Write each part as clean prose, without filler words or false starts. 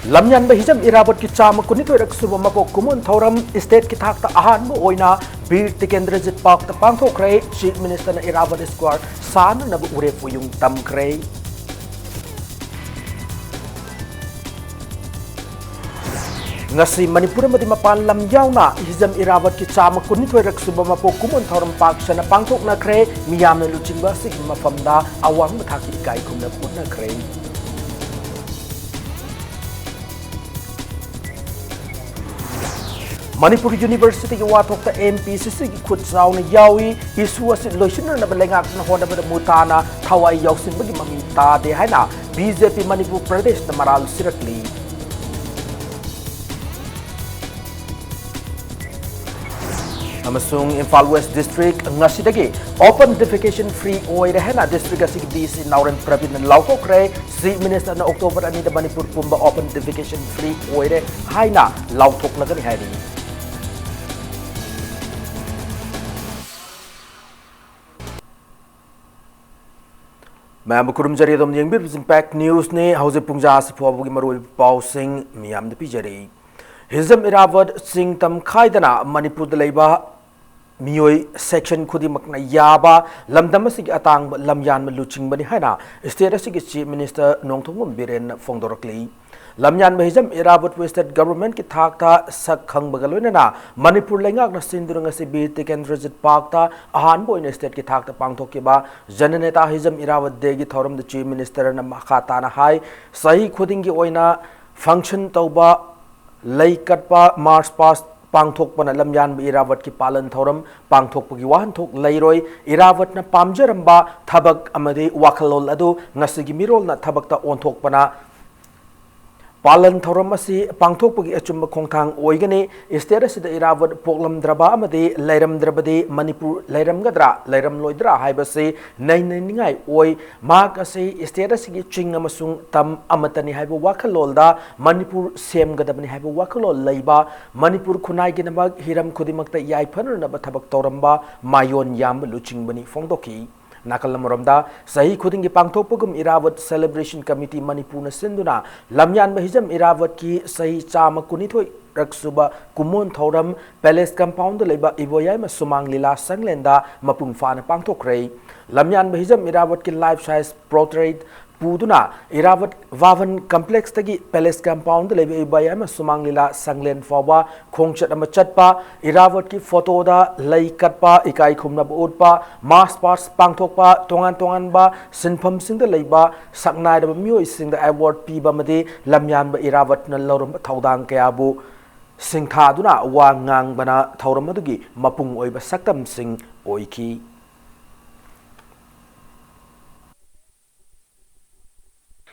Lamyan bahijam irabot ki chama kunito irak suba mapok kumun thoram state ki thak ta ahan mo oina bir tikendrajit pak ta pangthok kray chief minister na irabot square sana na ure puyung tam kray ngasi Manipur madi mapan lam yauna hijam irabot ki chama kunito irak suba mapok kumun thoram pak sana pangthok na kray miyam na luchingba sig mafamda awang mathaki ikai kumna putna kray Manipur University ki wathok ta MPCC ki khut sauna yawi isu asit loisina na balengak na hoda bada mutana thawai yausin bagi mami ta de haina BJP Manipur Pradesh na maral sirakli amasung Imphal West District ngasidagi open defecation free oi rehna district asik DC Nauran Pravin lauko kre si minister na October ani da Manipur pumba open defecation free oi re haina lauthok na gani haini Ma'am kurum jari dom yang bir impact news ne hause pungja se phobu gi marul pau sing miyam de pijari hizam irawad sing tam khaidana Manipur da leiba miyoi section khudi makna yaba lamdam asigi atang lamyan ma luching bani haina state asigi chief minister nongthongum biren fongdorakli lamyan bahijam irabot state government ki thakta sak khang bagaloina na Manipur lengak na sindurang asi bi tikendrajit pakta ahan boina state ki thakta pangthok ba jananeta hijam irawat de gi thoram the chief minister na makhata na hai sahi khuding gi oina function tauba lei katpa march past pangthok pana lamyan bi irawat ki palan thoram pangthok pagi wahan thok leiroi irawat na pamjaramba thabak amadi wakhalol adu ngasigi mirol na thabak ta onthok pana Palan thoram asi pangthok pagi achumba khongthang oigani state asida irawat poklam draba amadi lairam drabadi Manipur lairam gadra lairam loidra haibase ningai oi mak asi state asigi ching amasung tam amatani haibu wakhalolda Manipur sem gadabani haibu wakhalol leiba Manipur khunai gi nabak hiram khudimakta yai phanur na thabak toramba mayon yam luchingbani fongdoki Nakalamoromda sahi khuding ki pangthokpugum irawat celebration committee Manipur na sinduna lamyan bahijam irawat ki sahi chama kunithoi raksuba kumon thoram palace compound leiba iboyai ma sumang lila sanglenda mapung fana pangthokrai lamyan bahijam irawat ki life size portrait puduna irawat vavan complex tagi palace compound leiba iboyai ma sumang lila sanglen fawa khongchat ama chatpa irawat ki photo da lei katpa ikai khumna utpa mass pass pangthokpa tongan ba sinpham singda leiba saknai da mioi singda award piba made lamyan ba irawat na lorum thaudang kayabu singtha duna wa ngang bana thauram adugi mapung oiba saktam sing oiki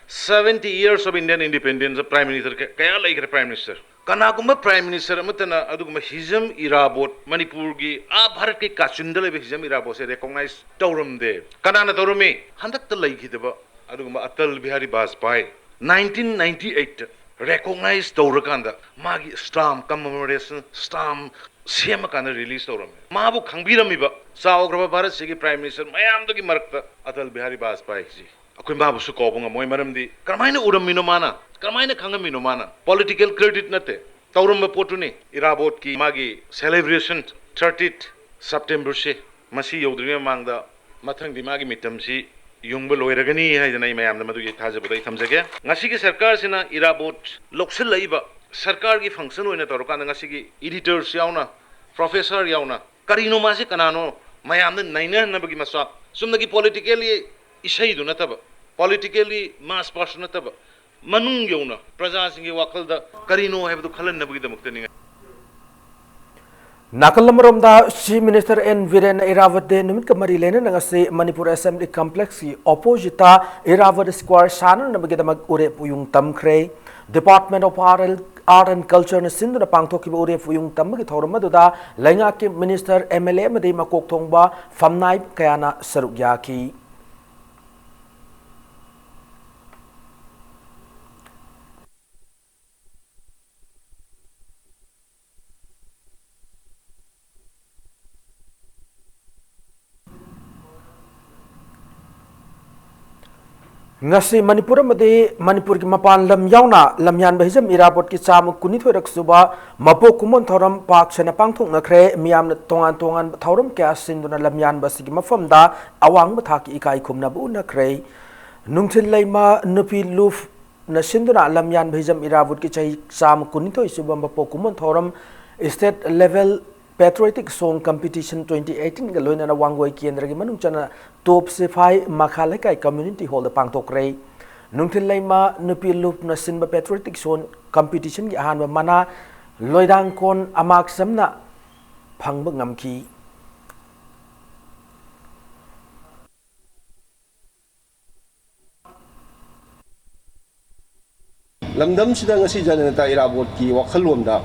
70 years of Indian independence, Prime Minister, kaya like the Prime Minister. Kanaguma Prime Minister, amatana aduguma hizam irabot Manipur gi Bharat ki kachundale be hizam irabot se recognize tauram de. Kanana taurami handak ta like hidaba aduguma Atal Bihari Vajpayee 1998 recognize taurakanda magi stamp commemoration stamp sema kana release tauram. Mabu khangbirami ba saograba Bharat se gi Prime Minister mayam dogi marakta Atal Bihari Vajpayee ji. Aku babu su kobunga moi maram di karmaina uram mino mana karmaina khanga mino mana political credit nate tauram ba potuni irabot ki magi celebration 30th September se masi yodri mangda mathang di magi mitam si yungba loiragani hai janai mayam na madu gi thaja budai thamjage ngasi ki sarkar sina irabot loksel laiba sarkar gi function oina torka ngasi ki editors yauna professor yauna karino ma se kanano mayam na naina na bagi maswa sumna ki politically isai du nataba politically mass person nataba manung yauna praja singi wakalda karino hebdu khalan nabagi damuktani Nakalamoromda Chief Minister N Viren Irawat de numit kamari lena nangasi Manipur Assembly Complex ki opposita Irawat Square sana nabagi damag ure puyung tamkre Department of Art and Culture na sindu na pangthok ki ure puyung tamagi thorma duda lenga ki Minister MLA made makok thongba famnai kayana sarugya ki ngasi Manipur made Manipur ki mapan lam yauna lamyan bahijam irapot ki cham kunithoi suba mapo kumon thoram pak chena pangthok na khre miam na tongan thoram kya sinduna lamyan basigi mafam da awang batha ki ikai khumna bu na khre nungthil leima nupi luf na sinduna lamyan bahijam irapot ki chai cham kunithoi suba mapo kumon thoram state level Patriotic Song Competition 2018 ga loina na wangwai kendra gi manung chana top sifai makhalai kai community hall da pangtok rei nungthil laima nupi lup na sinba Patriotic Song Competition gi ahan mana loidang kon amak samna phangba ngamki lamdam sida ngasi janata irabot ki wakhalom da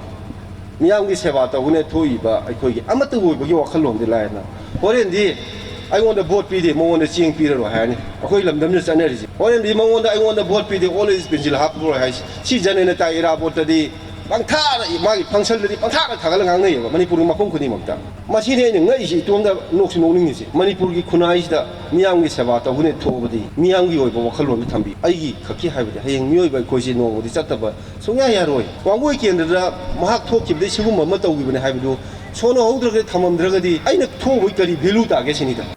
miyam gi seba ta hune thoi ba aikoi gi amata wo gi wakhalom de laina horen di I want the boat PD mo wona ching pi ro ha ni akoi lamdam ni sanari ji horen di mo wona I want the boat PD always benjil hap ro ha si janata irabot di bangtha magi function di bangtha thagal ngang nei manipur makom khuni makta masi ne ngai si tom da nok sino ning ni si manipur gi khunai da miyam gi seba ta hune thobadi miyam gi oi ba wakhalom thambi ai gi khaki haibadi hayeng mioi ba khoi si no di chataba sungya yaroi wangoi kendra mahak thokibde sigum ma tawgibne haibidu sono howdrage thamamdragadi aina thoboi kari value ta ge sinida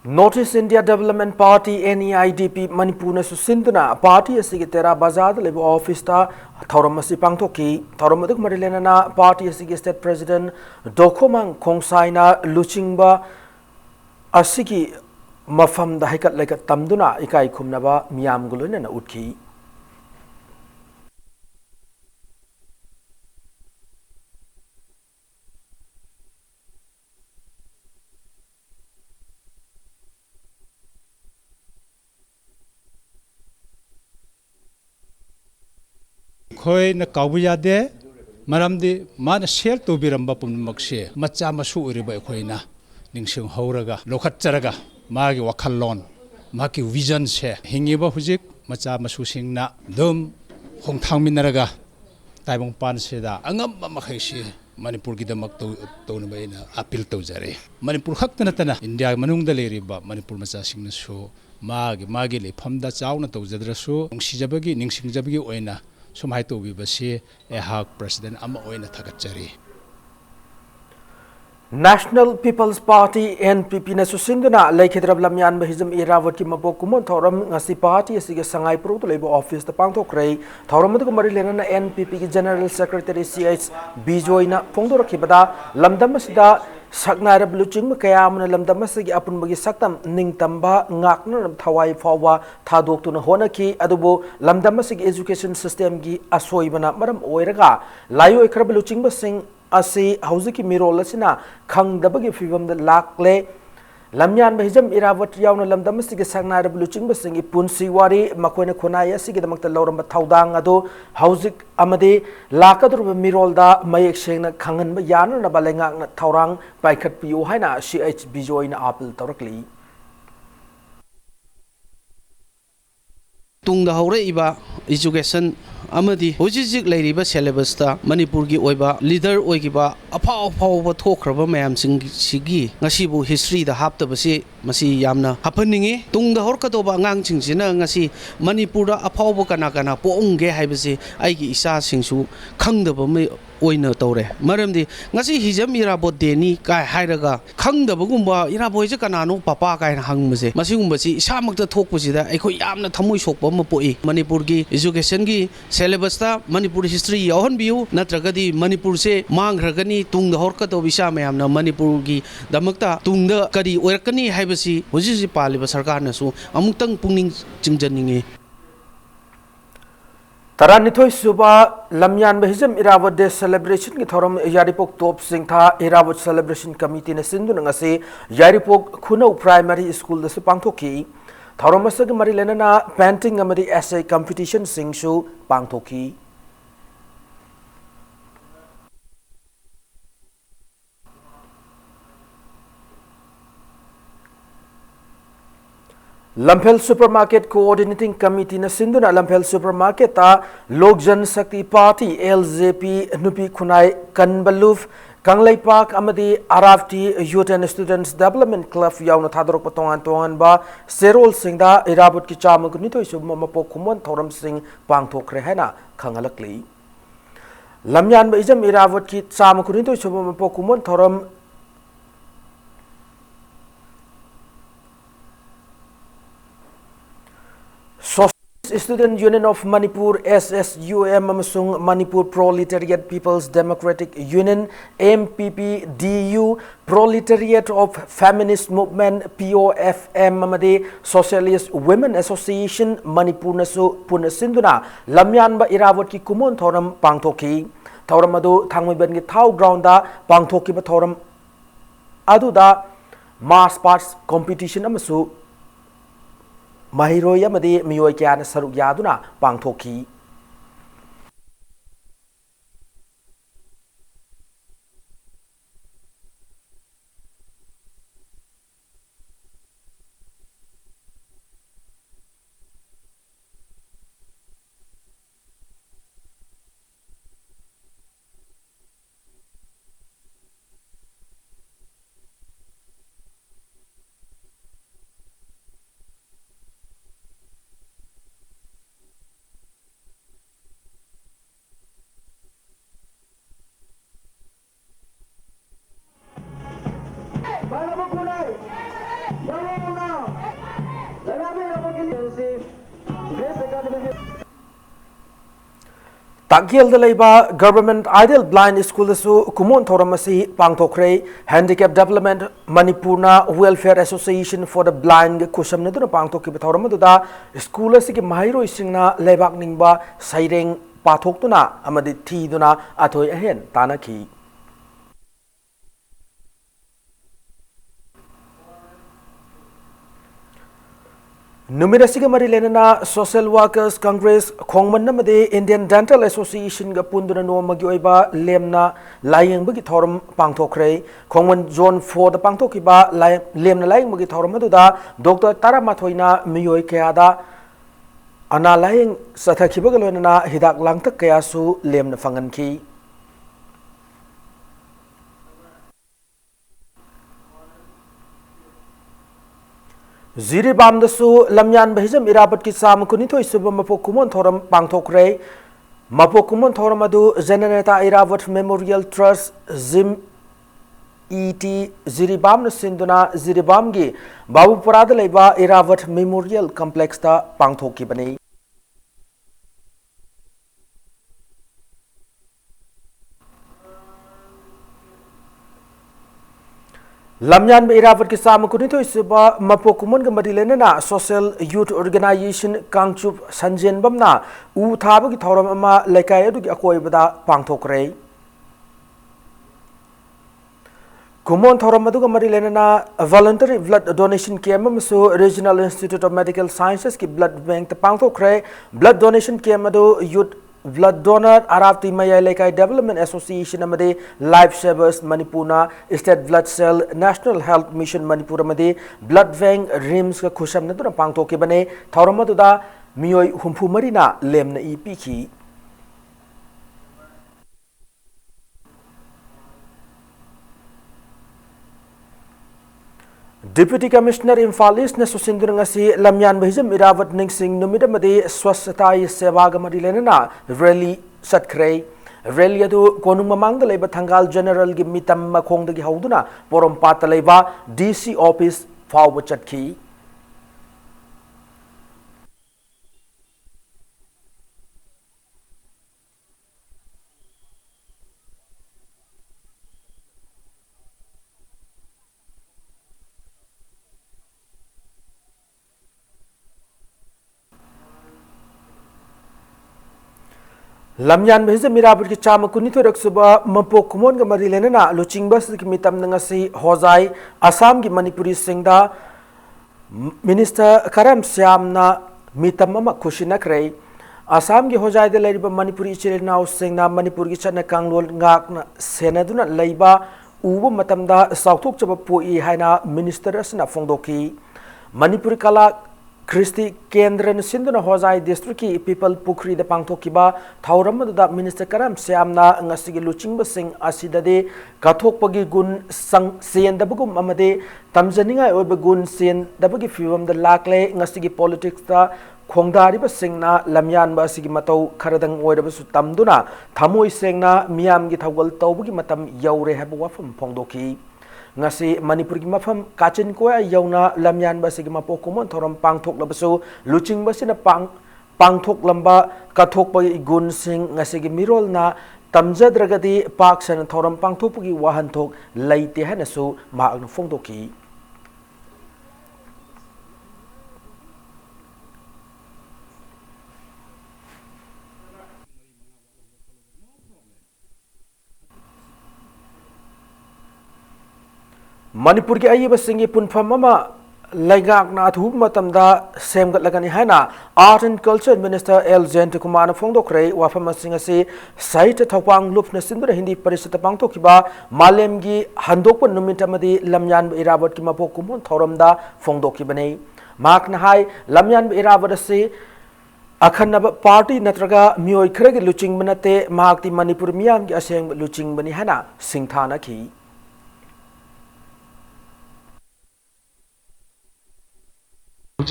Notice India Development Party NEIDP Manipur na susinduna party asigi tera bazar lebo office ta thoram asi pangthoki thoram aduk marilena na party asigi state president dokomang khongsai na luchingba asigi mafam da haikat laikat tamduna ikai khumnaba miyam guloina na utkhi khoi na kaubuya de maramdi mana share to biramba pummakshe macha masu uriba khoina ningsing horaga lokhat charaga magi wakhallon maki vision se hingiba hujik macha masu singna dum hongthangminaraga taibong pan seda angam makhaisi Manipur ki damak to na baina appeal to jare Manipur khakna tana India manungda leriba Manipur macha singna so magi le phamda chawna to jadrasu ningsijabagi ningsingjabagi oina sumai to bi basi ehak president ama oina thakachari National People's Party NPP na susinduna laikhidrab lamyan bahizam irawat ki mabo kumon thoram ngasi party asige sangai pro to lebo office ta pangthok rei thoram du mari lena na NPP ki general secretary CH Bijoina phongdor khibada lamdam asida saknara bluching kaya amna lamdam asigi apun bagi saktam ningtamba ngakna thawai fawa thadok tu na hona ki adubo lamdam asigi education system gi asoi bana maram oiraga layo ikra bluching basing asi hauji mirol asina khangdabagi fibam da lakle lamyan bahijam irawat yauna lamdam asigi sakna bluching basingi punsi wari makoina khonai asigi damakta lawramba thaudang ado hauji amade lakadur mirol da mayek sengna khangan ba yana na balenga na thaurang paikhat piu haina CH Bijoina apil tawrakli tungda haure iba education amadi hojijik leiriba syllabus ta Manipur gi oiba leader oigiba aphau thokraba mayam sigi ngasibu history da haptabasi masi yamna hapaningi tungda horkadoba angang chingsina ngasi Manipur da aphau kana poongge haibasi aigi isa singsu khangdaba me oina tawre maramdi ngasi hijam irabot deni kai hairaga khangdabagumba iraboi je kanano papa kai hangmase masigumbasi isamakta thokpusida aiko yamna thamoi sokpa ma poi Manipur gi education gi syllabus ta Manipur history yahon biu natragadi Manipur se mangragani tungda horka to bisa mayamna Manipur gi damakta tungda kari oirakani haibasi hojiji paliba sarkar na su amuktang pungning chingjaninge Taranithoi suba lamyan bahijam irawat de celebration ki thoram yaripok top singtha irawat celebration committee na sindu ngase yaripok khunau primary school da su pangthoki thoram asag mari lena na painting amari essay competition singsu pangthoki Lamphel Supermarket Coordinating Committee na sinduna Lamphel Supermarket ta Lok Jan Shakti Party LJP nupi khunai kanbaluf Kanglaipak amadi Arafti Youth and Students Development Club yauna thadrok patongan tongan ba serol singda irabut ki chama kunito isu mapo kumon thoram sing pangthokre haina khangalakli lamyan ba ijam irabut ki chama kunito isu mapo kumon thoram Student Union of Manipur SSUM amasung Manipur Proletariat People's Democratic Union MPPDU Proletariat of Feminist Movement POFM amade Socialist Women Association Manipur nasu punasinduna lamyan ba irawat ki kumon thoram pangthoki thoram adu thangmiben ki thau ground da pangthoki ba thoram adu da mass parts competition amasu Mahiroi amadi miyoi kyan saruk yaduna pangthoki Tagyel Leba Government Ideal Blind School su Kumon Thoramasi Pangthokre Handicap Development Manipurna Welfare Association for the Blind Kusam Neduna Pangthoki Thoramada School Siki Mahiro Singna Lebak Ningba Saireng Pathoktuna Amadi Tiduna Atoy Ahen Tanaki Numirasiga Marilenana Social Workers Congress Kongmanamade Indian Dental Association Gapunduna no Magyoiba Lemna Lying Bagi Thorum Pangtokre Kongman Zone for the Pangtokiba Lemna Lying Bagi Thorumaduda Dr. Taramatoina Miyoi Keada Ana Lying Satakibagalona Hidak Langta Kayasu Lemna Fanganki Ziribam dasu lamyan bahijam irabat ki sam kunito isubam mapokumon thoram pangthokre mapokumon thoram adu Jananeta Iravat Memorial Trust Zim ET Ziribam na sinduna Ziribam gi Babu Parada leba Iravat Memorial Complex ta pangthoki bani Lamyan Iravat ki sam kunito isuba mapokumun ga marilena Social Youth Organization Kangchup Sanjen bamna u thaba ki thoram ama laikai adu ki akoi bada pangthokre Kumon thoram adu ga marilena voluntary blood donation camp amsu Regional Institute of Medical Sciences ki blood bank ta pangthokre blood donation camp adu youth Blood Donor Arafti Maya Lekai Development Association amade Life Savers Manipurna State Blood Cell National Health Mission Manipur amade Blood Bank Rims ka khusam na dura pangthoki bane thauramatuda miyoi humpu marina lemna ipiki Deputy Commissioner Infalis na susindurang si Lamyan Bahijam Iravat Ningsing numidamade Swasthai Sevaga Marilena Rally Satkre Rally adu konung mamang dalay Thangal General Gimitam Makong dagi hauduna Porom Patalaiba DC Office Fawwa Chatki Lamyan Bahijam Iravat ki chama kunito raksuba Mapokumon ga marilena Luching Bas ki mitam nangasi Hozai Assam ki Manipuri Singda Minister Karam Syamna mitam ama khushina krei Assam ki Hozai de laiba Manipuri chirena Singna Manipur ki chana kanglol ngakna senaduna laiba ubu matamda sauthok chaba poi haina minister asna fongdoki Manipuri kala Christi Kendran Sinduna Hozai District ki People Pukri the Pangtokiba Tauram da Minister Karam Siamna Ngasigi Luchingba Sing Asidade Kathokpagi Gun Sang Sien Dabugum Amade Tamzaninga Obegun Sien Dabagi Fium the Lakle Ngasigi Politics da Khongdari ba singna lamyan ba sigi matau kharadang oiraba su tamduna thamoi sengna miam gi thawgal tawbugi matam yaure habu wafam phongdoki ngasi Manipur gi mafam kachin ko yauna lamyan ba sigi mapo kumon thoram pangthok labasu luching ba sina pangthok lamba kathok ba gun sing ngasi gi mirol na tamjadragadi pak san thoram pangthok gi wahan thok laite hanasu maagna phongdoki Manipur ki ayi basingi punfam mama laigak na thu matamda semgat lagani haina Art and Culture Minister L Jent Kumar Phongdokre wafam singasi site thawang lup na sindura hindi parisata pangtokiba malemgi handokpa numitamadi lamyan irabot ki mapo kumon thoramda phongdokibane mak na hai lamyan irabot se akhanaba party natraga mioi khragi luching banate mahakti Manipur miyam gi aseng luching bani hana singthana ki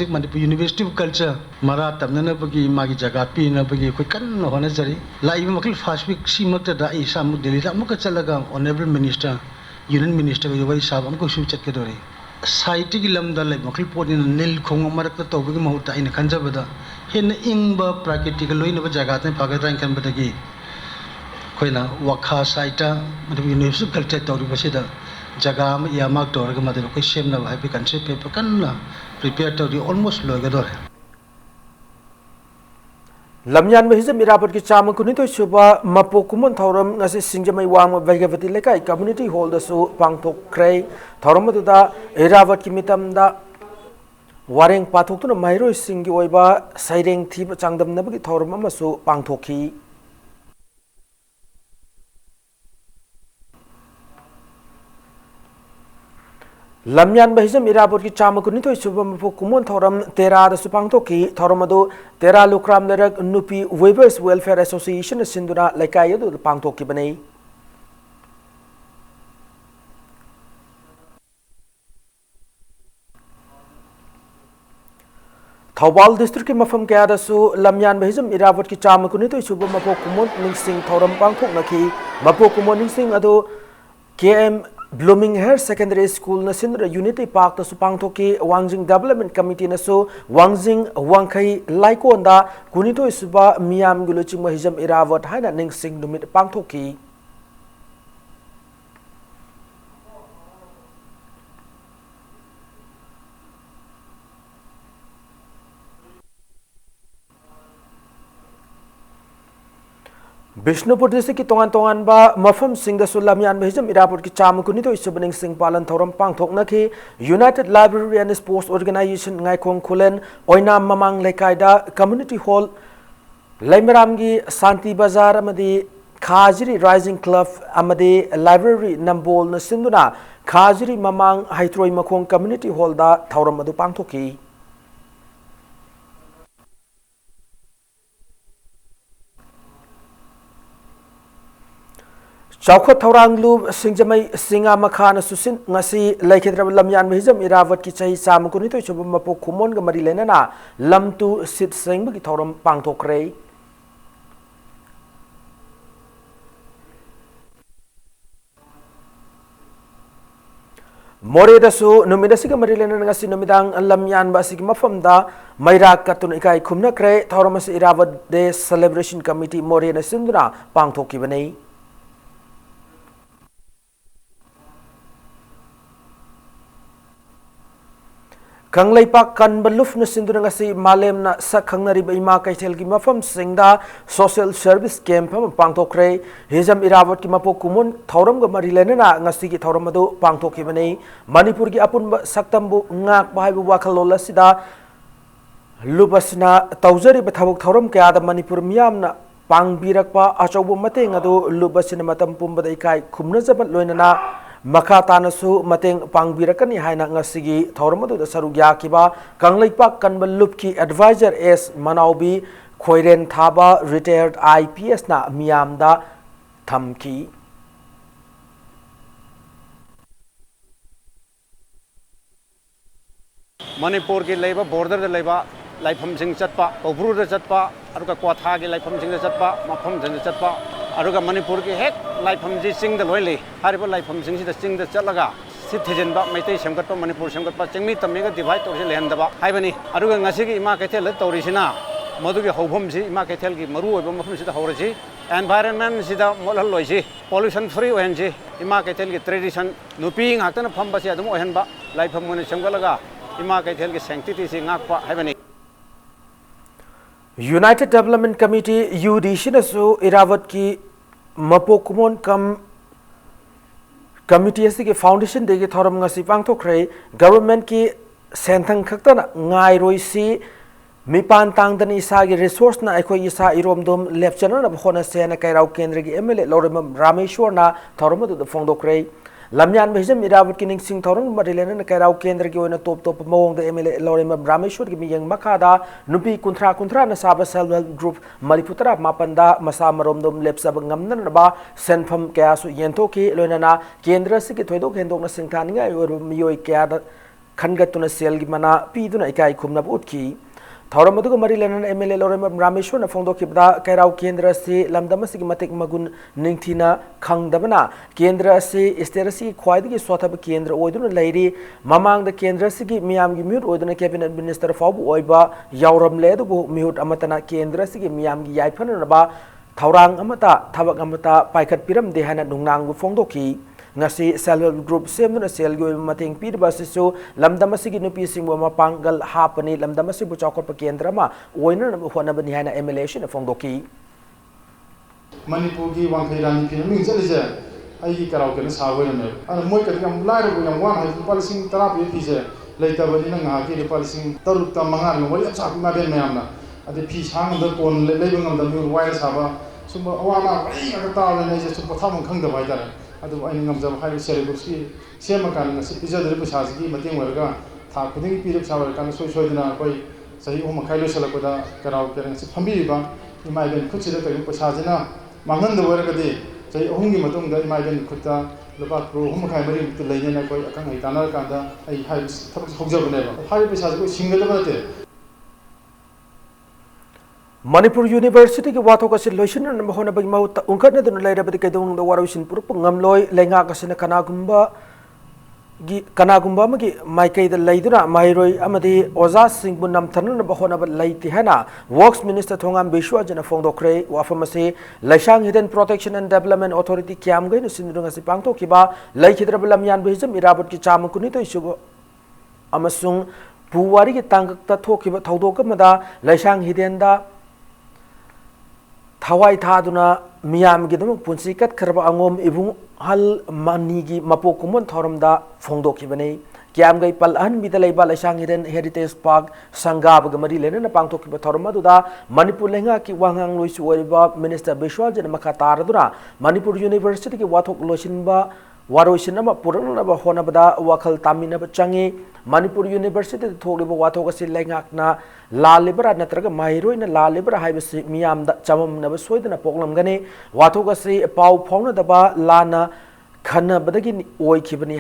Manipur University of Culture Mara tamna bagi magi jaga pi na bagi koi kan hona jari lai makil fast week si makta da isa mu Delhi ra muka chalaga honorable minister union minister yo wai sab amko su chat ke dore site gi lamda lai makil poni nil khong marak ta to bagi mahuta ina khanja bada hen ingba prakriti loi na jaga te paga tan kan bada gi koina wakha site Manipur University of Culture to ri basida jaga ma ya mak to ga ma de koi sem na bhai pe concept paper kan na prepare to the almost logador Lamyan Mahizam Irapot ki Chama Kunito Suba Mapo Kumon Thoram ngasi Singjamai Wam Vagavati Lekai Community Hall da su Pangtok Kray Thoramatu da Iravat ki mitam da Wareng Pathok tu na Mairo Singi Oiba Saireng Thiba Changdam Nabagi Thoram amasu Pangtokhi Lamyan Bahizam Irapot ki Chama Kunito Suba Mapo Kumon Thoram Tera da su Pangtokhi Thoramadu Tera Lukram Lerak Nupi Weavers Welfare Association Sinduna Lekai du Pangtokhi Banei Thawal district ki mafam kaya da su Lamyan Bahizam Irapot ki Chama Kunito Suba Mapo Kumon Ningsing Thoram Pangtok Naki Mapo Kumon Ningsing ado KM Blooming Hair Secondary School na Sindra Unity Park na Supangtoki Wangjing Development Committee na su Wangjing Wangkai Laikonda Kunito Suba Miyam Guluching Mahizam Irawat Haina Ningsing Numit Pangtoki Bishnupur district ki tongan ba mafam singda Lamyan Mahizam Irapot ki Chama Kunito Isubaning Sing Palan Thoram Pangthok na ki United Library and Sports Organization ngai khong khulen oina mamang lekaida community hall Laimaramgi Santi Bazar amadi Khajiri Rising Club amadi library nambol na sinduna Khajiri mamang Haitroi Makhong community hall da Thoram adu Pangthoki Chawkhat Thaurang Lu Singjamai Singa Makhana Susin ngasi Laikhedra Lamyan Mahizam Irawat ki Chahi Chama Kunito Suba Mapo Kumon ga Mari Lenana Lamtu Sit Sengba ki Thauram Pangthokre More da su numidasi ga Mari Lenana ngasi numidang Lamyan ba sig mafamda Mayrak katun ikai khumna kre Thauram si Irawat de Celebration Committee More na Sindra Pangthoki banei Kanglai Pak kan baluf na sindura ngasi malem na sa kangnari ba ima kaithel ki mafam singda social service camp ham pangtokre hizam irawat ki mapo kumun thoram ga mari lenena ngasi ki thoram adu pangtokhi bani Manipur ki apun saktam bu ngak bahai bu wakhalola sida lubasna taujari ba thabuk thoram kya da Manipur miyam na pangbirak pa achobu mateng adu lubasina matam pumba dai kai khumna jabat loinana makha tanasu mateng pangbirakani haina ngasigi thormadu da saruk yakiba Kanglaipak Kanbalupki advisor S Manaubi Khoiren Thaba retired IPS na miyamda thamki Manipur की लेबा border the लेबा लाइफम Singh चटपा कोब्रू the चटपा अरुका क्वाथा की लाइफम सिंह द चटपा मफम सिंह चटपा अरुका मणिपुर की हेक लाइफम जी सिंह द लोइले हारिबा लाइफम सिंह द सिंह द चलगा सिथिजनबा मैते सेमगतपा मणिपुर सेमगतपा चिंगमी तमेगा डिवाइड तोरसे लेहनदबा हाइबनी अरुका ngasi की इमा कैथेल तोरिसिना मधुगी हौभम सि इमा कैथेल की मरु ओइबा मफम सिदा हौरसि एनवायरनमेंट सिदा मोलहल लोइसि पोल्यूशन फ्री ओहनसि इमा कैथेल की ट्रेडिशन नुपी ngakna फमबसि अदम ओहनबा लाइफम मोने सेमगलगा इमा कैथेल की sanctity से ngakpa हाइबनी United Development Committee UDC nasu Irawat ki Mapokumon kam committee asi ki foundation de ki thoram ngasi pangthokre government ki senthang khaktana ngai roisi mipan tangdan isa gi resource na akhoi isa iromdom lecturer na khona sena kairau kendra gi MLA Lorem Rameshwar na thoram du phongdokre lamyan bhejam Irawat ki ningsing thorong marilena na kairau kendra gi oina top mawong da MLA Lorem Rameshwar gi miyang makada nupi kuntra na saba self help group Mariputra mapanda masa maromdom lepsab ngamnan ba senpham kaya su yentoki loina na kendra si ki thoidok hendok na singthani ngai or miyoi kaya da khangatuna sel gi mana piduna ikai khumna utki Thauramadu Marilan MLA Lorem Rameshwar na phongdokibda kairau kendra si lamdam si matik magun ningthina khangdabana kendra si isterasi khwaidagi swathab kendra oiduna lairi mamang da kendra si gi miyam gi mute oiduna cabinet minister fabu oiba yauram le du mihut amatana kendra si gi miyam gi yaiphan ba thaurang amata thabak amata paikhat piram de hana nungnang gu phongdoki ngasi self help group semna sel go mating pir basisu lamdam asigi nupi singwa mapangal hapani lamdam asibu chakot kendra ma oina hona bani hana MLA shin phongdoki Manipur की वांखै रानी की Ming चलिसे आई कराव के सावय ने अन मोय के गम लाइर बु नम वान high पालिसिंग तरा पे फिसे लेतबनि नंग हा की पालिसिंग तरुक त मंगा न वरि अच्छा ना बेन मैमना अदे फि सांग द कोन लेबंग ngam द म्यु वाइ साबा सुम अवाना बरि का ता ने जे सुम पथाम खंग द बाइदार अदु आइ ngam जब हाइ सेलेब्रिटी सेम कान न पिजदर पैसा की मतें वरगा था खुदिंग पिरक सावर कान सोय सोयदना कोई सही ओ मखाइ लोसलकदा कराव के रंग से फंबीबा इमाइ बेन खुचिदा कय पैसा जना मांगन द वरगदि सही अहुंगी मतुंग द इमाइ बेन खुता लबा क्रो हम मखाइ मरि त लेनेना कोई अकंग है तानर कांदा आई हाइ थबक होजबनेबा हाइ पैसा को सिंगदबते Manipur University ki wathok asi loisin na mahona bagi mau ungkat na dun laira badi kaidong da warawsin purup ngamloi lenga kasina kanagumba magi maikai da laiduna mairoi amadi oza singbun namthana na bahona ba laiti hana works minister thongam bishwa jana phongdokre wafamasi laisang hidden protection and development authority kyam gai na sindrung asi pangto kiba laikhidra lamyan behjam irabot ki chamakuni to isugo amasung puwari ki tangkta thokiba thodok amada laisang hidden da Thawai thaduna miyam gidum punsi kat kharba angom ibung hal mani gi mapokumon thoramda phongdokibane kyam gai pal an bidalai ba laisang hidden heritage park sangab gamari lena na pangtokib thorma duda Manipur lenga ki wangang loisu oiba minister Bishwa jan makha taraduna Manipur University ki wathok loisinba waroisinama puranaba honabada wakhal tamina changi Manipur University tholiba wathok asi lengakna lalibra natraga mairoi na lalibra haibasi miyam da chamam na soidana poklam gane wathok asi pau phongna daba lana khana badagi oikhibani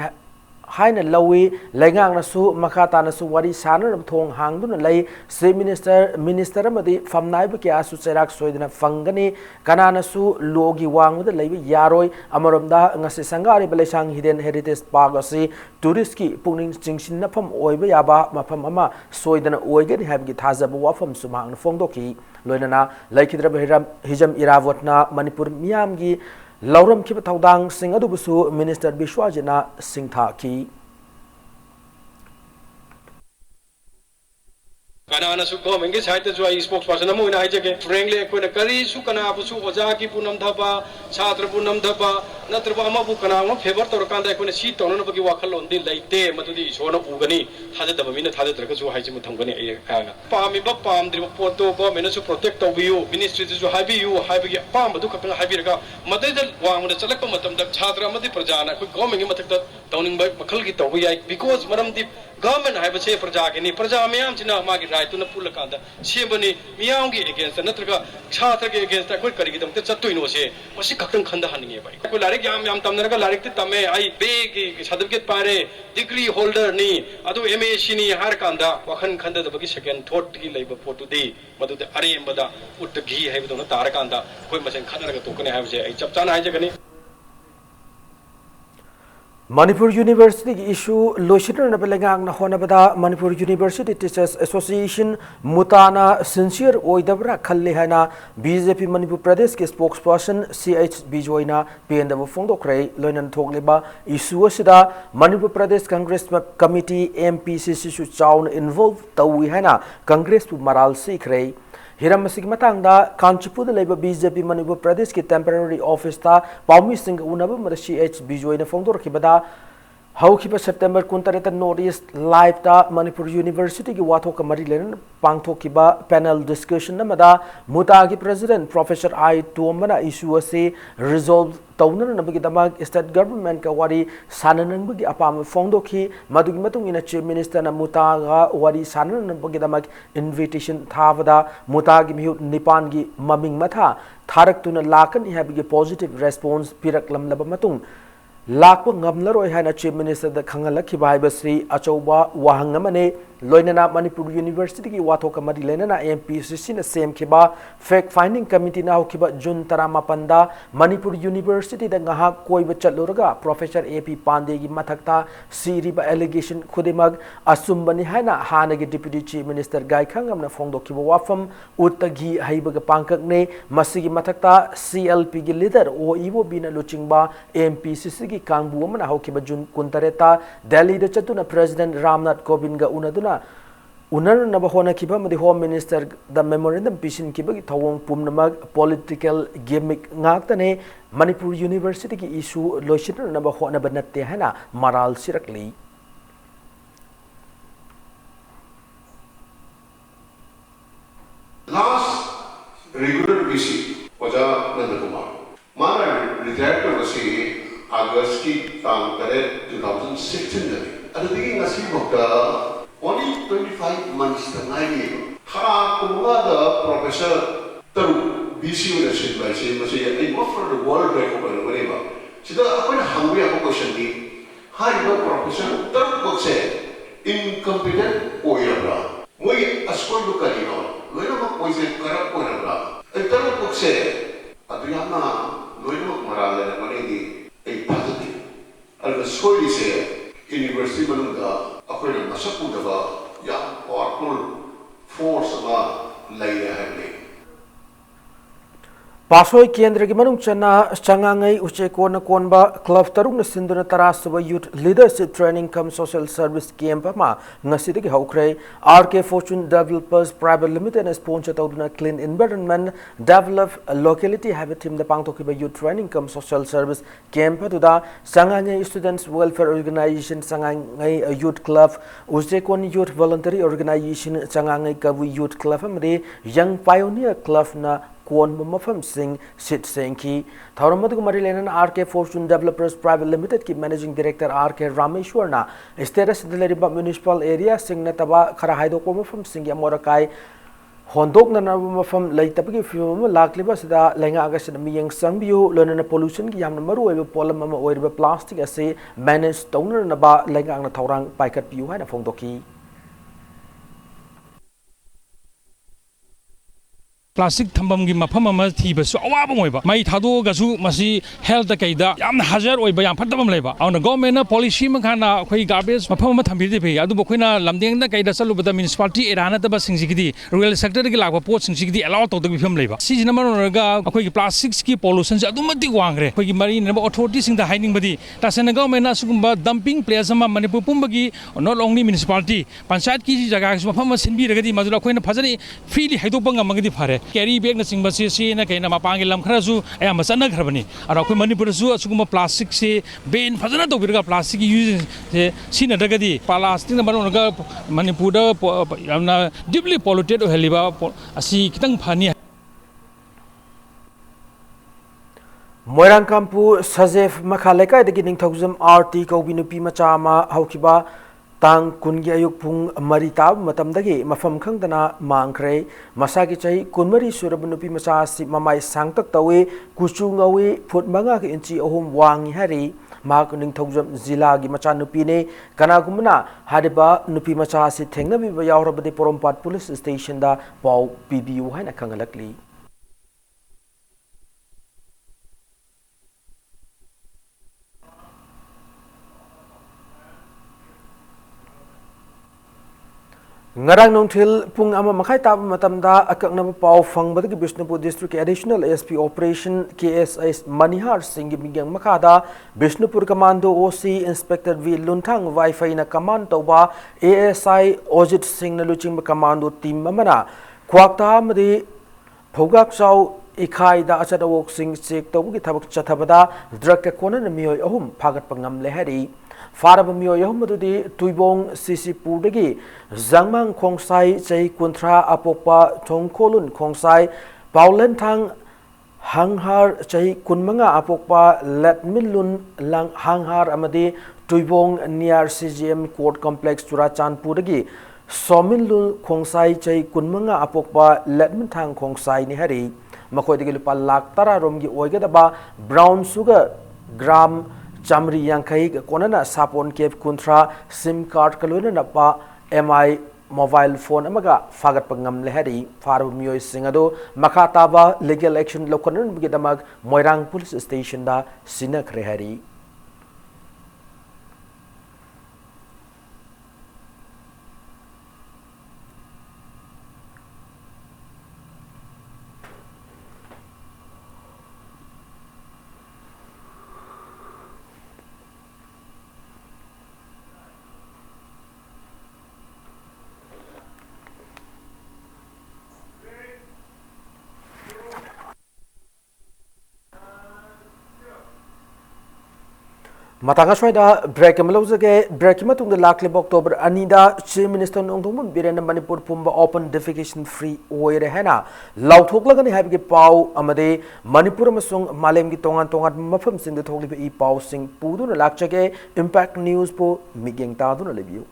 haina lawi lengang na su makata na su wari sanar thong hangduna lai se minister amadi famnai ba kya su cherak soidana fangani kana na su logi wangda laibi yaroi amaromda ngase sangari belesang hidden heritage park asi tourist ki pungning chingsin na pham oiba yaba mafam ama soidana oigani habgi thajaba wafam sumang phongdoki loinana laikhidra hijam irawatna Manipur miyam gi Lauram kiba thaudang sing adubusu minister Bishwa jina singtha ki Kanana su government ke side jo ai spokesperson amu ina haije ke frankly ko na kari su kana bu su oja ki punam dhaba chhatra punam dhaba नत्रबा अमाबु कनाम favour तौरकांदा अखोने सी तौननबगी वाखलोंदी लैते मदुदी ईश्वरना उगनी थाजदब मिना थाजद्रगसु हाइजिम थंगनी आना पामिबा पामद्रिबा पोतो गवर्नमेंटसु प्रोटेक्ट तौबियु मिनिस्ट्रीजु हाइबियु हाइबिगी पामदु खतंग हाइबिरगा मदैदा वांगदा चलक मतमदा छात्र अमदि प्रजाना अखोय गवर्नमेंट की मथकदा तौनिंग मखल की तौबि याय बिकॉज मरमदि गवर्नमेंट हाइबसे प्रजा के प्रजा मैम सिना मागी राइट तुना पुलकांदा सेबनी मियाम की अगेंस्ट नत्रगा छात्र के अगेंस्ट अखोय करिगिदमते चत्तुइनो से मसी खतंग खंदा हनिगे भाई अखोय लारिक याम तमनरगा लारिक ते तमे आई बे की सर्टिफिकेट पारे डिग्री होल्डर नि अदु एमएसी नि हार कांदा वखन खंदा दबगी सेकंड थॉट की लेब फोटोदी मदुदे अरेमबदा उट्टगी हाइबदोना तार कांदा अखोय मसेन खनरगा तोकने हाइबसे आई चपचाना हाइजगनी Manipur University की issue लोशिटर नबलेगांग न होनबदा Manipur University Teachers Association मुताना sincere ओइदबरा खल्ले हैना BJP Manipur Pradesh के spokesperson CH बिजोइना पेंदब फोंदोक्रे लोइनन थोगलेबा issue असिदा Manipur Pradesh Congress Committee MPCC सु चाउन involve तौई हैना कांग्रेस पु मराल सीखरे हिरम मतंगदा कांचीपुर लेब बीजेपी मणिपुर प्रदेश की टेम्पररी ऑफिस ता पाउमी सिंह उनब CH बिजोइन फोंदोरखिबदा हौखिब सेप्टेम्बर 19 नॉर्थ ईस्ट लाइव ता मणिपुर यूनिवर्सिटी की वाथोक मरी लेन पांगथोकिबा पैनल डिस्कशन नमदा मुता की प्रेसिडेंट प्रोफेसर आई तोमना इशू असे रिजॉल्व तौनन नबगी दमाग स्टेट गवर्नमेंट का वारी साननबगी अपाम फोंदोखी मदुगी मतुंग इन चीफ मिनिस्टर न मुतागा वारी साननबगी दमाग इन्विटेशन थावदा मुतागी मिहु निपान की ममिंग मथा थारकतुन लाकन हैबगी पॉजिटिव रेस्पॉन्स पिरकलम लब मतुंग लाख गमलरोय है चीफ मिनिस्टर द खंगलखिबा हाइबसरी अचौबा वाहंगमने लोइनना मणिपुर यूनिवर्सिटी की वाथोक मरी लेनना एमपीसीसी न सेमखिबा फैक्ट फाइंडिंग कमिटी ना होखिबा जून 15 मणिपुर यूनिवर्सिटी द ngहा कोइब चलुरगा प्रोफेसर एपी पांडे की मथकता सीरीबा एलिगेशन खुदिमग असुम्बनी हैना हानगे डिप्यूटी चीफ मिनिस्टर गायखंगम न फोंदोखिबा वाफम उत्तगी हाइबग पांककने मसिगी मथकता सीएलपी की लीडर ओ इवो बिना लुचिंगबा एमपीसीसी की कांगबु अमना होखिबा जून 19 दिल्ली द चतुना प्रेसिडेंट रामनाथ कोविंद गा उनदुना उनरनब होनखिबा मदि होम मिनिस्टर द मेमोरेंडम पिसिनखिबगी थवोंग पुमनमग पॉलिटिकल गेमिक ngaktane मणिपुर यूनिवर्सिटी की इशू लोइसिनरनब होनब नत्ते हैना मराल सिरकली लास्ट रेगुलर विसी ओजा नंदकुमार माना रिटायर करबसी अगस्त की तांग 2016 दनी अदुगी ngasi bokta only 25 months the nine ha kumga the professor taru BC with the by say I work for the world record whatever sida apna hangwe apa question di ha iba professor taru ko se incompetent oira moi askol du kalino loina ma koi se karap ko na taru ko se aduyama loina ma marale na mani di ai positive alga skoi se university manungda अखोई मसकुदबा या powerful force अमा लैया है पासोई केंद्र की मनुंग चना चंगांगई उचे कोन कोनबा club तरुंग सिंधुना तरासुब youth leadership training कम social service camp मा ngsidigi hokre RK Fortune Developers Private Limited sponsor tawduna clean environment develop locality habit team the pangtokiba youth training kam social service camp tuda sangangai students welfare organization sangangai youth club uche kon youth voluntary organization sangangai kabu youth club amre young pioneer club na कोन मफम सिंह सिट सेंकी थौरमद कुमारी लेनन RK Fortune Developers Private Limited की managing director RK Rameshwar ना status दिलेरिबा म्युनिसिपल एरिया सिंह नतबा खरा हाइदो को मफम सिंह मोरकाई होंदोक नना मफम लैतबगी फिल्म लाक्लिबा सिदा लेंगा अगस्त मियंग संबियु लोनन पोल्यूशन की यामन मरु ओइबा पोलम अमा ओइबा प्लास्टिक असे मैनेज तौनरनबा लेंगा अंगना थौरांग पाइकट पियु हाना फोंदोकी प्लास्टिक थम्बम की मफम थीबसु अवाब मोइबा मई थादोगसु मसी हेल्थ कईदा याम हाजर ओइबा याम फटबम लेबा औन गवर्नमेंट पॉलिसी मखाना अखोई गार्बेज मफम थम्बिदे फे अदु बखोइना लमदेंगदा कईदा चलुबदा म्युनिसिपालिटी एराना तबा सिंगजिगिदी रूरल सेक्टर की लागबा पोट सिंगजिगिदी अलाउ तौदग बिफम लेबा सिजना मनोरगा अखोई प्लास्टिक्स की पोल्यूशन अदुमति वांगरे अखोई मरी नब अथॉरिटी सिंगदा हाइनिंगबदी तासेना गवर्नमेंट असुगुंबा डंपिंग प्लेस अमा मणिपुर पुंबगी नॉट ओनली म्युनिसिपालिटी पंचायत की जगह मफम सिनबी रगदी मजुला अखोइना फजरी फ्रीली हाइदोपा ngमगदी फारे ꯀꯦꯔꯤ ꯕꯦꯒꯅ ꯆꯤꯡꯕꯁꯤ ꯁꯤꯅ ꯀꯩꯅ ꯃꯄꯥꯟꯒꯤ ꯂꯝ ꯈꯔꯁꯨ ꯑꯌꯥꯝꯕ ꯆꯠꯅꯈ꯭ꯔꯕꯅꯤ ꯑꯗꯣ ꯑꯩꯈꯣꯏ ꯃꯅꯤꯄꯨꯔꯗꯁꯨ ꯑꯁꯤꯒꯨꯝꯕ ꯄ꯭ꯂꯥꯁꯇꯤꯛꯁꯤ ꯕꯦꯟ ꯐꯖꯅ ꯇꯧꯕꯤꯔꯒ ꯄ꯭ꯂꯥꯁꯇꯤꯛꯀꯤ ꯌꯨꯖꯦꯁꯦ ꯁꯤꯖꯤꯟꯅꯗ꯭ꯔꯒꯗꯤ ꯄ꯭ꯂꯥꯁꯇꯤꯛꯅ ꯃꯔꯝ ꯑꯣꯏꯔꯒ ꯃꯅꯤꯄꯨꯔꯗ ꯌꯥꯝꯅ ꯗꯤꯞꯂꯤ ꯄꯣꯂꯨꯇꯦꯠ ꯑꯣꯏꯍꯜꯂꯤꯕ ꯑꯁꯤ ꯈꯤꯇꯪ ꯐꯅꯤ ꯃꯣꯏꯔꯥꯡꯀꯥꯝꯄꯨ ꯁꯖꯦꯐ ꯃꯈꯥ ꯂꯩꯀꯥꯏꯗꯒꯤ ꯅꯤꯡꯊꯧꯖꯝ ꯑꯥꯔꯇꯤ ꯀꯧꯕꯤ ꯅꯨꯄꯤ ꯃꯆꯥ ꯑꯃ ꯍꯧꯈꯤꯕ ꯇꯥꯡ ꯀꯨꯟꯒꯤ ꯑꯌꯨꯛ ꯄꯨꯡ 4 ꯇꯥꯕ ꯃꯇꯝꯗꯒꯤ ꯃꯐꯝ ꯈꯪꯗꯅ ꯃꯥꯡꯈ꯭ꯔꯦ ꯃꯁꯥꯒꯤ ꯆꯍꯤ 14 ꯁꯨꯔꯕ ꯅꯨꯄꯤ ꯃꯆꯥ ꯑꯁꯤ ꯃꯃꯥꯏ ꯁꯥꯡꯇꯛ ꯇꯧꯏ ꯀꯨꯆꯨ ꯉꯧꯏ ꯐꯨꯠ 5 ꯏꯟꯆꯤ 3 ꯋꯥꯡꯏ ꯍꯥꯏꯔꯤ ꯃꯍꯥꯛ ꯅꯤꯡꯊꯧꯖꯝ ꯖꯤꯂꯥꯒꯤ ꯃꯆꯥꯅꯨꯄꯤꯅꯤ ꯀꯅꯥꯒꯨꯝꯕꯅ ꯍꯥꯏꯔꯤꯕ ꯅꯨꯄꯤ ꯃꯆꯥ ꯑꯁꯤ ꯊꯦꯡꯅꯕꯤꯕ ꯌꯥꯎꯔꯕꯗꯤ ꯄꯣꯔꯣꯝꯄꯥꯠ ꯄꯨꯂꯤꯁ ꯁ꯭ꯇꯦꯁꯟꯗ ꯄꯥꯎ ꯄꯤꯕꯤꯌꯨ ꯍꯥꯏꯅ ꯈꯪꯍꯜꯂꯛꯂꯤ ngarang nongthil pung ama makhai tab matamda akaknaba pau fangbadagi Bishnupur district additional SP operation KSS Manihar Singh Bingyang makhada Bishnupur commando OC inspector V Lunthang Wi-Fi na command tawba ASI Ojit Singh na luching commando team amana kwakta amadi phogak chaw ikhai da achadawok sing check tawgi thabak chathabada drug ka kona na miyoi ahum phagat pangam lehari फारब मियोय हमदुदी Tuibong सिसिपुरदगी जंगमांग Khongsai चै कुंथ्रा अपोपा थोंगखोलुन खोंगसाई पाउलन थांग हांगहार चै कुनमंगा अपोपा लेटमिलुन लंग हांगहार अमदी तुइबोंग नियर CGM कोर्ट कॉम्प्लेक्स चुराचांदपुरदगी सोमिनलुन खोंगसाई चै कुनमंगा अपोपा लेटमिन थांग खोंगसाई नि हरि मखोयदगी लुपा लाख 10 रोमगी ओइगदबा brown sugar gram Chamri Yankai Konana Sapon Cape Kuntra SIM card Kaluna Napa MI mobile phone amaga fagat pangam lehari faru miyoi singado makataba legal action lokonan bigidamag Moirang police station da sinak rehari Matanga Swada break Malozage break Matung the Lakli October Anida Chief Minister Nongdong Birena Manipur Pumba open defecation free Oire Hena Lautoklagani have a pau Amade Manipur Masung Malem Gitongan Tongan Mafam Sing the Togli E Pau Sing Pudun Lakchage Impact News Po Miging Tadun Libu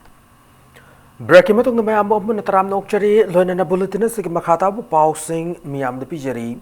Break Matung the Mayam Bobman Tram Nokchari Lona Bulletinus Makata Pau Sing Miam the Pijari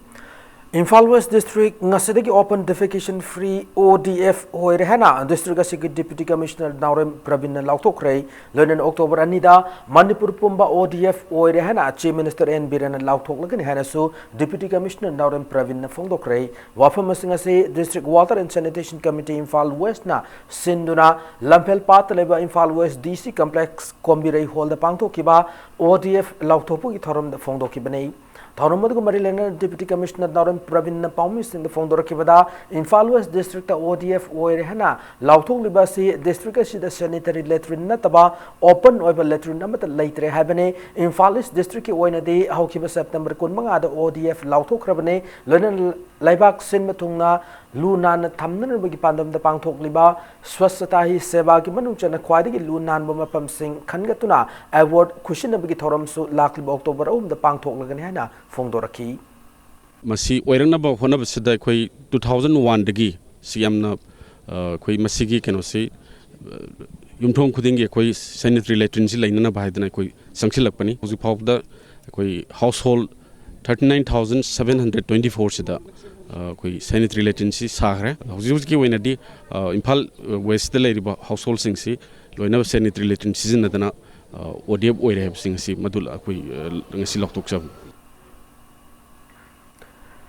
Imphal West District ngasidagi open defecation free ODF hoirehana district asigi deputy commissioner Naurem Pravin Lautokrei learning October anida Manipur Pumba ODF hoirehana chief minister N Biren Lautoklagani hanasu deputy commissioner Naurem Pravin Fongdokrei wafamasingase district water and sanitation committee Imphal West na sinduna Lampel Pat leba Imphal West DC complex Kombirei hall the pangtokiba ODF Lautopu thorum the Fongdokibane Thaurumadu Marilena Deputy Commissioner Naurem Pravin Paumis in the Fondorkivada, Imphal West District ODF Oirehana, Lautung Libasi, District Shida Sanitary Latrine Nataba, Open Over Latrine Namata Latre Habane, Imphal West District Oinade, Haukiba September Kunmanga, the ODF Lautok Rabane, Learning Laibak Sinmatungna, Lunan Tamnan Bigipandam the Pangtok Liba, Swasatahi Sebaki Manuchan, Quadi Lunan Bumapam Singh Kangatuna, Award Kushina Bigitorum so Lakli October the Pangtok Laganana. Fongdoraki Masi oirangna ba hona basida koi 2001 dagi siamna koi masigi kenosi yumthong khudingi koi sanitary latrines lainana baidana koi sangsilakpani hoji phawda koi household 39724 sida koi sanitary latrines saghre hoji ki oina di Imphal West da lairiba household singsi loina sanitary latrines sizinadana ODF oirehab singsi madul koi ngasi loktoksab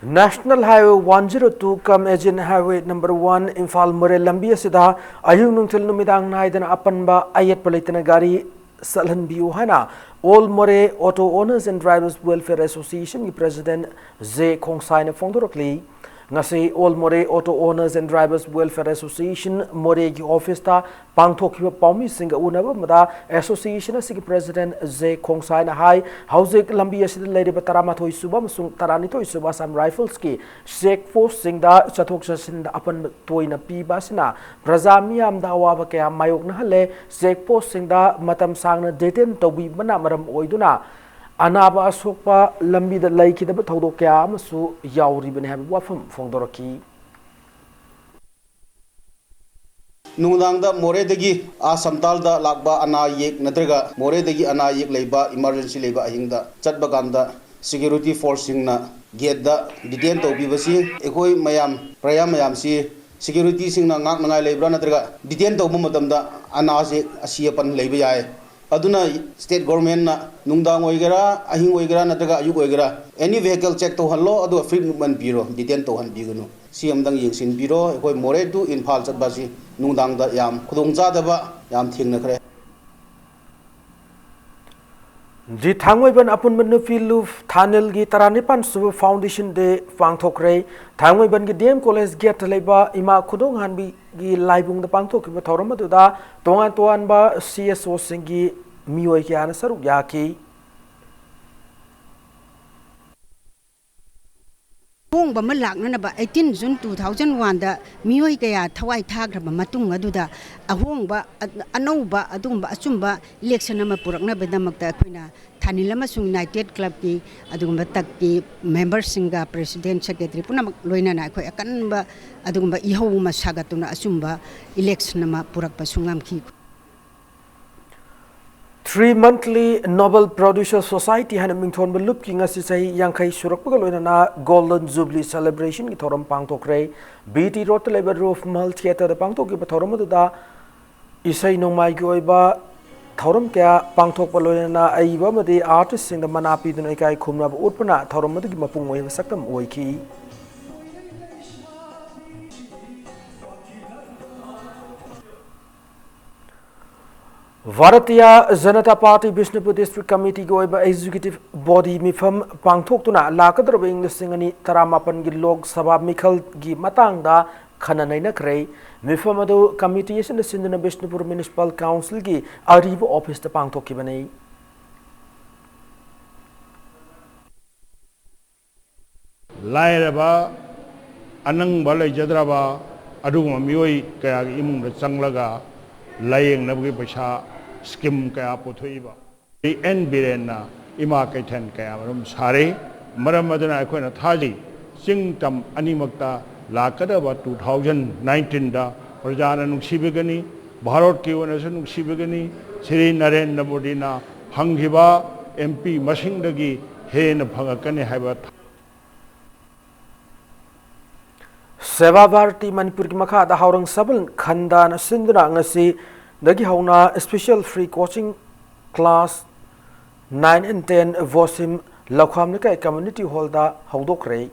National Highway 102 Kam Agent Highway number 1 Imphal Mure Lambi asida ayung nungthil numidang naidana apanba ayat palitana gari salhan biu hana All Mure Auto Owners and Drivers Welfare Association ki President Z Khongsai na Fongdorokli ngasi All More Auto Owners and Drivers Welfare Association More gi office ta pangthokhiba paumi singa unaba mada association asigi president J Khongsai na hai hauzik lambi asida leiriba taramathoi suba masung taranithoi suba Assam Rifles ki check force singda chathok chasin da apan toina piba sina praja miyam da awaba kaya mayok na hale check force singda matam sangna detain tobi bana maram oiduna anaba asokpa lambi da laikidaba thodok kya amasu yauri bane habi wafam fongdoraki Nungdangda moredagi asamtalda lakba ana yek natraga moredagi ana yek leiba emergency leiba ahingda chatba ganda security force singna gate da detain to bibasi ekoi mayam praya mayam si security singna ngak nangai leibra natraga detain to matamda ana se asiapan leiba yae aduna state government na nungdang oigera ahing oigera natraga ayuk oigera any vehicle check to hallo adu free movement biro detain to han bigunu si amdang yengsin biro ekoi more to infal chatbasi nungdang da yam khudongja daba yam thingna khare di thangoi ban apun ban filu thanel gi taranipan su foundation de pangthokre thangoi ban gi DM college gate leba ima khudong hanbi gi laibung da pangthok ba thoram du da tongan ba CSO singi mioi kya na saruk yaki Hong ba malak na ba 18 June 2001 da mioi kaya thawai thagra ba matung aduda ahong ba anau ba adum ba achumba election ama purakna bedamakta khoina thanilama sung United Club ki adum ba tak ki members singa president secretary puna loina na khoi akan ba adum ba ihau ma sagatuna achumba election ama purak ba sungam ki 3 monthly Nobel Producer Society han mingthon belup ki ngasi sai yangkai surak pagaloina na Golden Jubilee Celebration ki thoram pangthokre BT Road Labor Roof Mall Theater da pangthok ki thoram da isai nongmai gi oiba thoram kya pangthok paloina na aiba made artist sing da manapi dun ikai khumna ba utpana thoram madu ki mapung oi sakam oi ki Bharatiya Janata Party Bishnupur District Committee go by Executive Body Mifam Pangthokuna Lakadra English Singani Taramapan gi Lok Sabha Mikhal gi Matangda Khananaina Kray Mifamado Committee is in the Sindhana Bishnupur Municipal Council gi Ariba Office the Pangthokibane Lairaba Anang Balai Jadraba Aduma Mioi Kaya Imung Sanglaga Laying Nabi Pasha Skim Kaya Potoiba. The end Birena, Ima Kaitan Kaya Sare, Maramadana Akona Taji, Sing Tam Animakta, Lakadaba 2019 da, Rajana Nuksibigani, Bharot Kiwanasan Nuksibigani, Siri Naren Nabodina, Hangiba, MP Masingdagi, Hen Pangakani Habat. Seva Bharati Manipur ki makha da haurang sabal khanda na sindra ngasi dagi hauna special free coaching class 9 and 10 vosim lakham ne kai community hall da haudok rei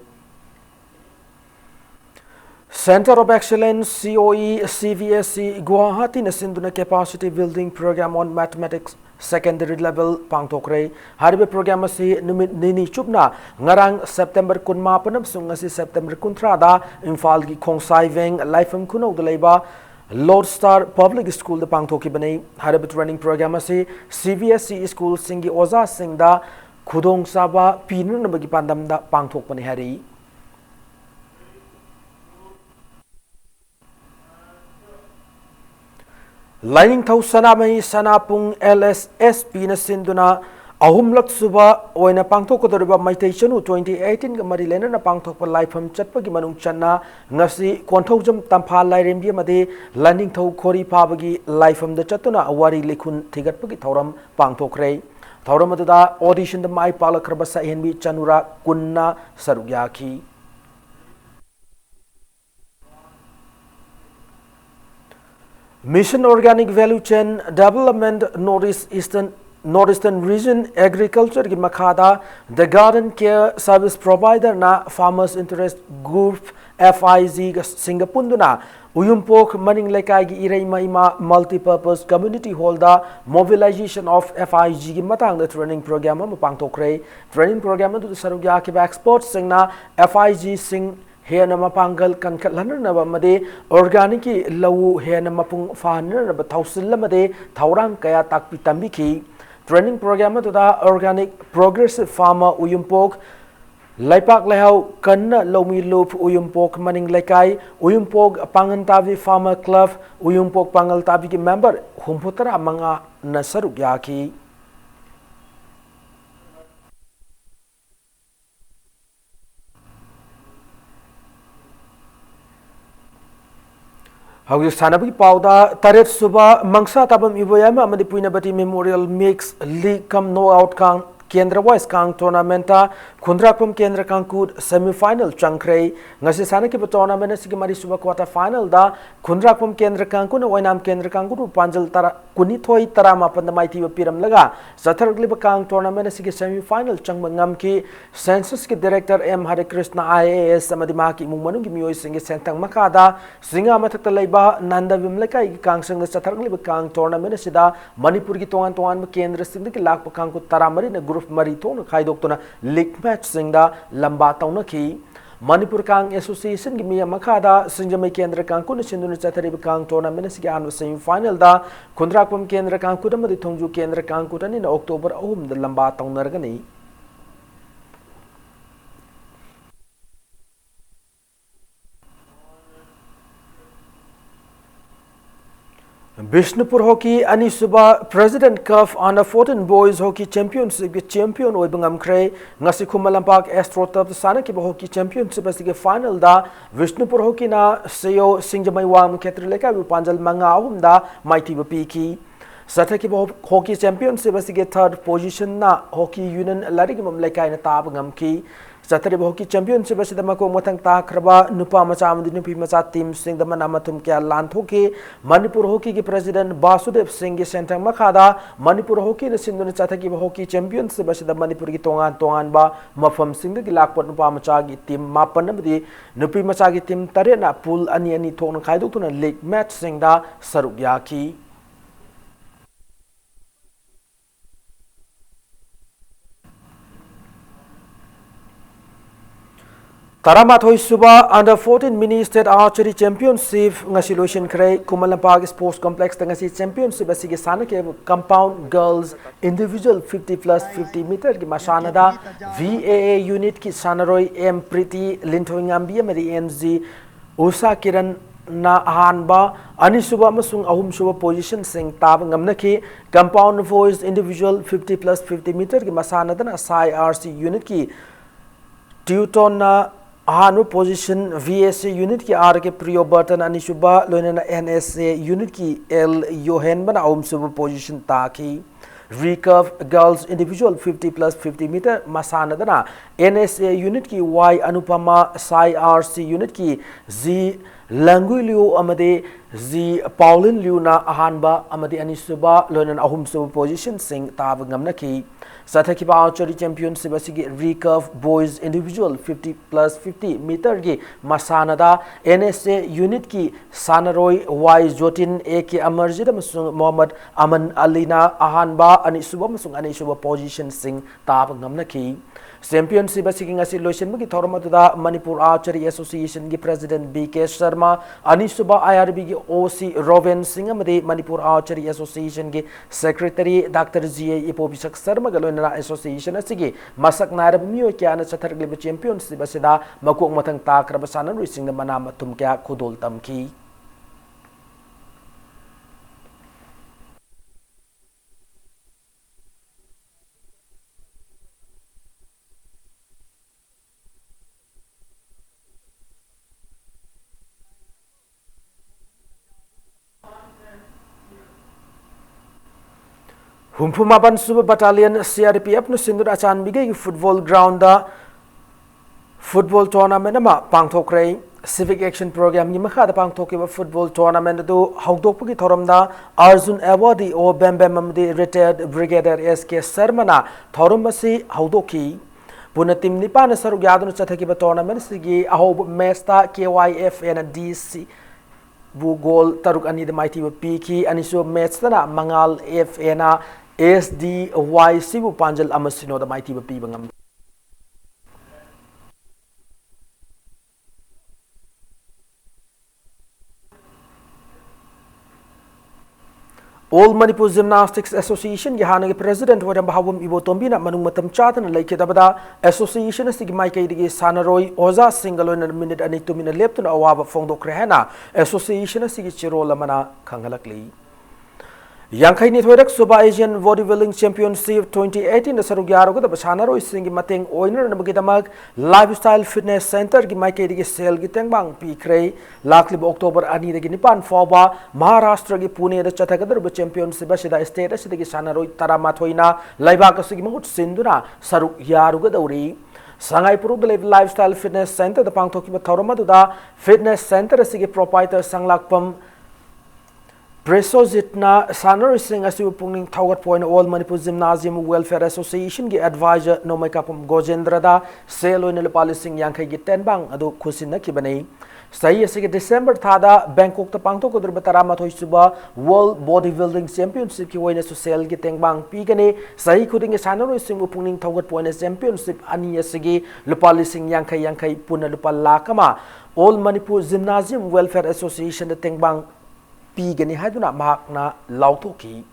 Center of Excellence COE CVSC Guwahati na sinduna capacity building program on mathematics secondary level pangtokre haribe program asi numit nini chupna ngarang September kunma panam sungasi September kuntra da Imphal gi Khongsai Veng Lifem Kuno de leba Lord Star Public School the pangtoki bane haribe training program asi CVSC school singi oza singda khudong saba pinu nabagi pandam da pangtok pani hari Lining Thau Sanamai Sanapung LSSP na sinduna ahumlak suba oina pangthok ko doriba maitai chanu 2018 ga marilena na pangthok pa laifam chatpa gi manung channa ngasi konthojam tampha lairembi made Lining Thau khori phabagi laifam da chatuna awari likhun thigatpa gi thoram pangthokre thoram da audition da mai pala kharba sa henbi chanura kunna sarugyaki Mission Organic Value Chain Development Northeastern Region Agriculture ki makhada the Garden Care Service Provider na Farmers Interest Group FIG Singapunduna Uyumpok Maning Lekai gi Irei Maima Multipurpose Community Hall da mobilization of FIG ki matang the training program ma pangtokre training program tu sarugya ki export singna FIG sing hena mapangal kan khatlanna ba made organic lawu hena mapung fahanna ba thausil made thaurang kaya takpi tambi ki training program da organic progressive farmer uyumpok Laipak lehau kanna lomi loop uyumpok maning lekai uyumpok pangantavi farmer club uyumpok pangaltavi ki member humputara manga nasaruk yaki Haugi sanabagi pauda taret suba mangsa tabam iboyama amadi puinabati memorial mix league kam no out kang Kendra Wise Kang Tournamenta Kundrakpam Kendra Kangkud semi-final changkrei ngasi sana ki tournament sigi mari suba quarter final da Kundrakpam Kendra Kangku na wainam Kendra Kangku panjal tara kuni thoi tara mapan da maiti piram laga zathargli ba Kang tournament sigi semi-final chang ngam ki census ki director M Hare Krishna IAS amadi ma ki mungmanu ki mioi singi sentang makada singa mathak laiba nanda vimlaka ki Kang sang zathargli ba Kang tournament sida Manipur ki tongan tongan kendra sing ki lak ba Kangku tara mari na group mari thong khai dok tona league match singda lamba tauna ki Manipur Kang Association gi miya makada sinjamai kendra kang kun sindun chathari kang tournament sigi an semi final da Kundrakpam kendra kang kudam di thongju kendra kang kudani na October 3 da lamba taunar gani Bishnupur Hockey Anisuba President Cup Under 14 Boys Hockey Championship champion oibangam kre ngasi Kumalampak Astroturf sana ki hockey championship asige final da Bishnupur Hockey na seyo singjamai wam khetrileka panjal manga ahum da mighty bpiki Sathaki hockey championship asige third position na hockey union larig mamlaikai na tab ngam ki Sathari hockey championship asida mako mothang ta khraba nupa macha amdi nupi macha team sing da mana mathum kya lanthoki Manipur hockey ki president Basudev Singh gi sentang makhada Manipur hockey na sindun chathaki hockey championship asida Manipur gi tongan ba mafam sing gi lakpot nupa macha gi team mapan amdi nupi macha gi team tare na pool ani ani thong khaiduk tuna league match sing da saruk yaki Taramathoi Suba Under 14 Mini State Archery Championship ngasi lotion kray Kumalampag Sports Complex ngasi championship asige sana ke compound girls individual 50+50 meter ki masanada VAA unit ki sanaroi M Priti Linthoingambi mari NG Usa Kiran na ahanba anisuba amasung ahum suba position sing tab ngamna ki compound boys individual 50+50 meter ki masanada na SIRC unit ki Teuton na Ahanu position VSA unit ki R ke Priyo Burton Anishuba Loina NSA unit ki L Yohen bana aum suba position ta ki recurve girls individual 50+50 meter masana dana NSA unit ki Y Anupama Sai RC unit ki Z Langui Liu amade Z Pauline Liu na ahanba amade Anisuba Loina ahum suba position sing tab ngamna ki Sathaki Archery Championship asigi recurve boys individual 50+50 meter ki masanada NSA unit ki Sanaroi Y Jotin A ki Amarjid amasung Muhammad Aman Alina ahanba anisuba amasung anisuba position sing tab ngamna ki Championship asigi ngasi lotion gi thormatuda Manipur Archery Association gi President BK Sharma anisuba IRB gi OC Roven Singh amade Manipur Archery Association gi Secretary Dr. GA Ipobisak Sharma galona association asigi masak narab miyo kya na chathargli championship asida makok mathang takraba sanan rising na manam tum kya khudol tamki Humpumaban Super Battalion CRPF no sindur achan bigay football ground da football tournament ama pangthokrai civic action program ni makha da pangthoki ba football tournament do hawdok gi thoram da Arjun Award o bembem amdi retired brigadier SK Sarmana thorum asi hawdoki puna team ni pa na saru yadun chathaki ba tournament sigi ahob match ta KYF and DC bu goal taruk ani da mighty piki ani so match na mangal FA na SDY sibu panjal amasino da mighty pi bangam All Manipur Gymnastics Association Yahana President Wadam Bahawam Ibotombina Manung Matam Chatan Lake Dabada Association Sigmai Sanaroi Oza Single in a minute and 2 minute left to Awaba Fondo Krehana Association Sigichirola Mana Kangalakli. Yankai Nithorak Suba Asian Bodybuilding Championship 2018 the Sarugyaro the Basanaro is singing Mateng Oiner and Bagitamag Lifestyle Fitness Center Gimaiki Sale Gitang P. Cray Laklib October Ani the Ginipan Foba Maharashtra Pune the Chatagadar Championship Bashida State as the Sanaro Taramatoina Laibaka Sigmut Sinduna Sarugyaruga Dori Sangai Puru Lifestyle Fitness Center the Pangtoki Toromaduda Fitness Center Sigi proprietor Sanglakpam Presozitna Sanar Singh as you punging Tower Point All Manipur Gymnasium Welfare Association gi advisor no makapum Gojendrada Selo in Nepali Singh Yankai Giten Bang Adu Kusina Kibane. Say as December Tada Bangkok the Pangto Kudrabatara Suba World Bodybuilding Championship Kiwina to sell Giteng Bang Pigane Sai Kuding Sanar Singh punging Tower Point Championship Aniyasigi Lupali Singh Yankai Puna Lupalakama All Manipur Gymnasium Welfare Association the Tengbang Pigani Haduna Mahakna Lautoki.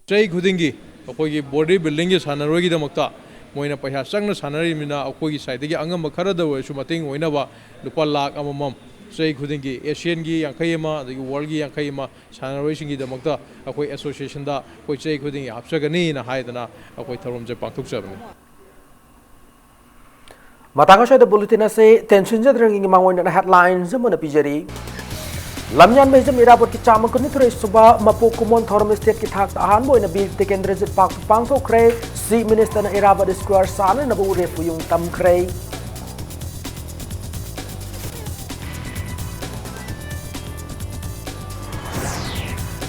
Jay Kudingi, Akogi body building is Hanarogi the Mokta, Moina Paya Sangna Sanari Mina, Akogi side, the Angam Makarada, Shumating, Winava, Lupalak Amamam, Jay Kudingi, Asiangi, Yankayama, the Walgi Yankayama, Sanarishing the Mokta, Akoi Association da, which Jay Kudingi, Absagani, and Haidana, Akoi Tarum Japan took 7. Matakasha the bulletin say tension drinking among the headlines Zamuna Pijari. Lamyan Major Mirabot Kichamakunitri Suba Mapokumon Torom State Kitak Hanbo in a big taken resit Park Pangto Cray, Sea Minister Iraba the Square San and Abu Refuyung Tam Cray.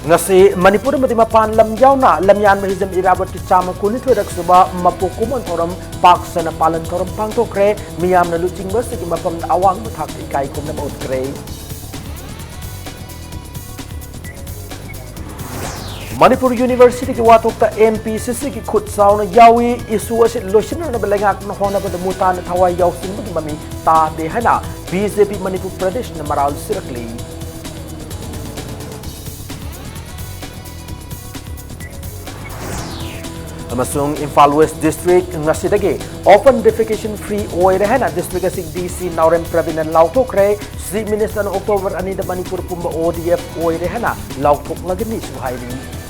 Ngasi Manipur Matimapan Lamyauna, Lamyan Mahizam Irabot Kichamakunitri Suba Mapokumon Torom Park Sana Palan Torom Pangto Cray, Miam Naluching Bus Mapam Awang Mataki Kai Kum about Cray. Manipur University ki watok ta MPCC ki khut sauna yawi isu asit lotion na belengak na hona ba mutan thawai yaw sin bu mami ta de hana BJP Manipur Pradesh na maral sirakli amasung Imphal West District ngasidagi open defecation free oire hana district asik DC Naurem Pravin Lautokre si Minister October ani da Manipur pumba ODF oire hana lautok lagani suhaili